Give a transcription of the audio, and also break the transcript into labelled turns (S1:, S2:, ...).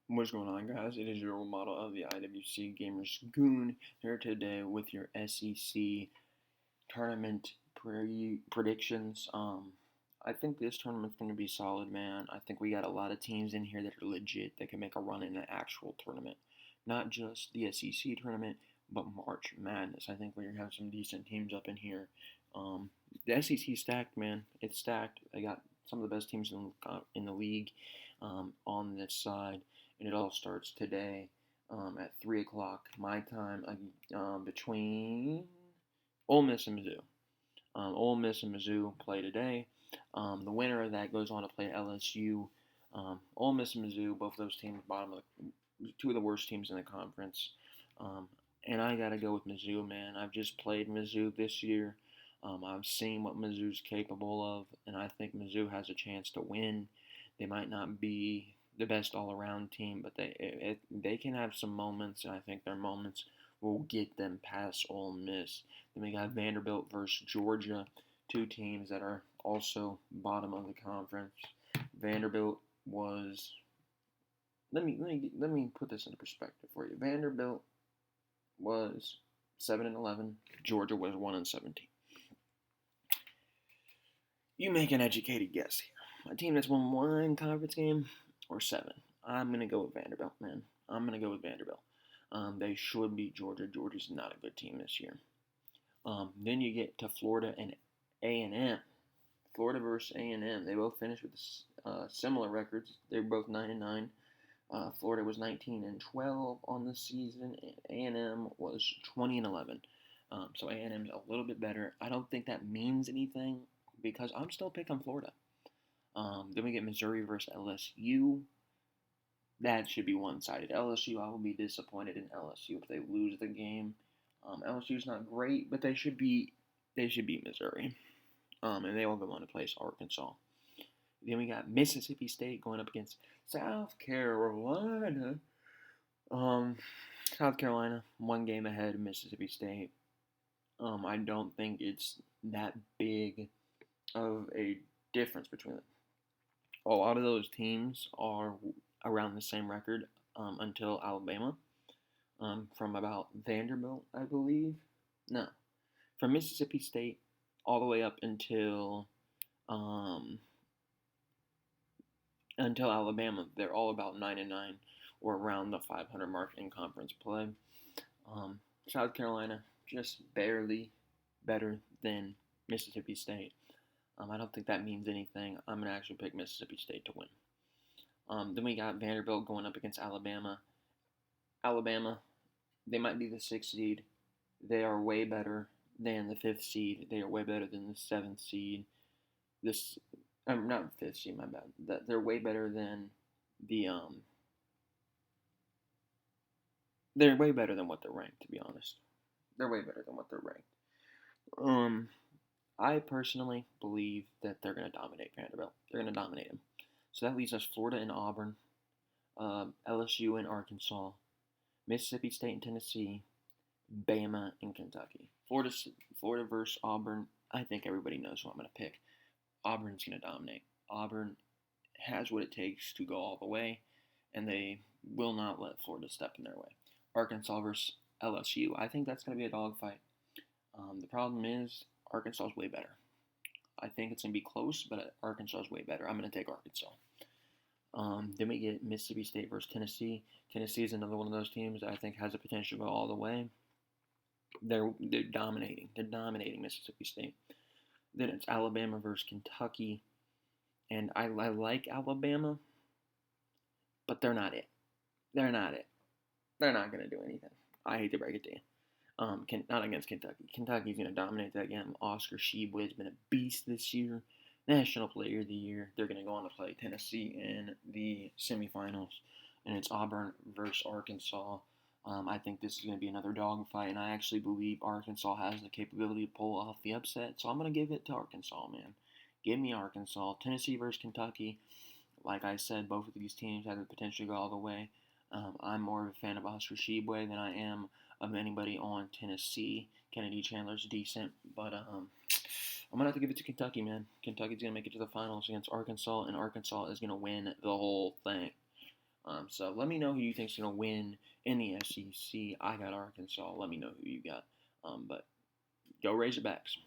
S1: What's going on, guys? It is your role model of the IWC Gamers Goon here today with your SEC tournament predictions. I think this tournament's going to be solid, man. I think we got a lot of teams in here that are legit that can make a run in an actual tournament, not just the SEC tournament, but March Madness. I think we're gonna have some decent teams up in here. The SEC stacked, man. It's stacked. I got some of the best teams in the league on this side, and it all starts today at 3 o'clock my time between Ole Miss and Mizzou. Ole Miss and Mizzou play today. The winner of that goes on to play LSU. Ole Miss and Mizzou, both of those teams, bottom of two of the worst teams in the conference. Um, and I gotta go with Mizzou, man. I've just played Mizzou this year. I've seen what Mizzou's capable of, and I think Mizzou has a chance to win. They might not be the best all-around team, but they can have some moments, and I think their moments will get them past Ole Miss. Then we got Vanderbilt versus Georgia, two teams that are also bottom of the conference. Vanderbilt was let me put this into perspective for you. Vanderbilt was 7-11. Georgia was 1-17. You make an educated guess here. A team that's won one conference game or seven. I'm gonna go with Vanderbilt, man. I'm gonna go with Vanderbilt. They should beat Georgia. Georgia's not a good team this year. Then you get to Florida and A&M. Florida versus A&M. They both finished with similar records. They were both 9-9. Florida was 19-12 on the season, and A&M was 20-11. So A&M's a little bit better. I don't think that means anything because I'm still picking Florida. Then we get Missouri versus LSU. That should be one-sided. LSU, I will be disappointed in LSU if they lose the game. LSU's not great, but they should beat Missouri. And they will go on to place Arkansas. Then we got Mississippi State going up against South Carolina. South Carolina, one game ahead of Mississippi State. I don't think it's that big of a difference between them. A lot of those teams are around the same record until Alabama. From about Vanderbilt, I believe. No, from Mississippi State all the way up until Alabama, they're all about 9-9 or around the 500 mark in conference play. South Carolina just barely better than Mississippi State. I don't think that means anything. I'm going to actually pick Mississippi State to win. Then we got Vanderbilt going up against Alabama. Alabama, they might be the 6th seed. They are way better than the 5th seed. They are way better than the 7th seed. Not 5th seed, my bad. They're way better than the They're way better than what they're ranked, to be honest. They're way better than what they're ranked. I personally believe that they're going to dominate Vanderbilt. They're going to dominate them. So that leaves us Florida and Auburn, LSU and Arkansas, Mississippi State and Tennessee, Bama and Kentucky. Florida versus Auburn. I think everybody knows who I'm going to pick. Auburn's going to dominate. Auburn has what it takes to go all the way, and they will not let Florida step in their way. Arkansas versus LSU. I think that's going to be a dogfight. The problem is Arkansas is way better. I think it's going to be close, but Arkansas is way better. I'm going to take Arkansas. Then we get Mississippi State versus Tennessee. Tennessee is another one of those teams that I think has the potential to go all the way. They're dominating. They're dominating Mississippi State. Then it's Alabama versus Kentucky. And I like Alabama, but they're not it. They're not it. They're not going to do anything. I hate to break it to you. Not against Kentucky. Kentucky's going to dominate that game. Oscar Tshiebwe has been a beast this year. National Player of the Year. They're going to go on to play Tennessee in the semifinals. And it's Auburn versus Arkansas. I think this is going to be another dogfight, and I actually believe Arkansas has the capability to pull off the upset. So I'm going to give it to Arkansas, man. Give me Arkansas. Tennessee versus Kentucky. Like I said, both of these teams have the potential to go all the way. I'm more of a fan of Oscar Tshiebwe than I am of anybody on Tennessee. Kennedy Chandler's decent, but I'm going to have to give it to Kentucky, man. Kentucky's going to make it to the finals against Arkansas, and Arkansas is going to win the whole thing. So let me know who you think's going to win in the SEC. I got Arkansas. Let me know who you got. But go Razorbacks.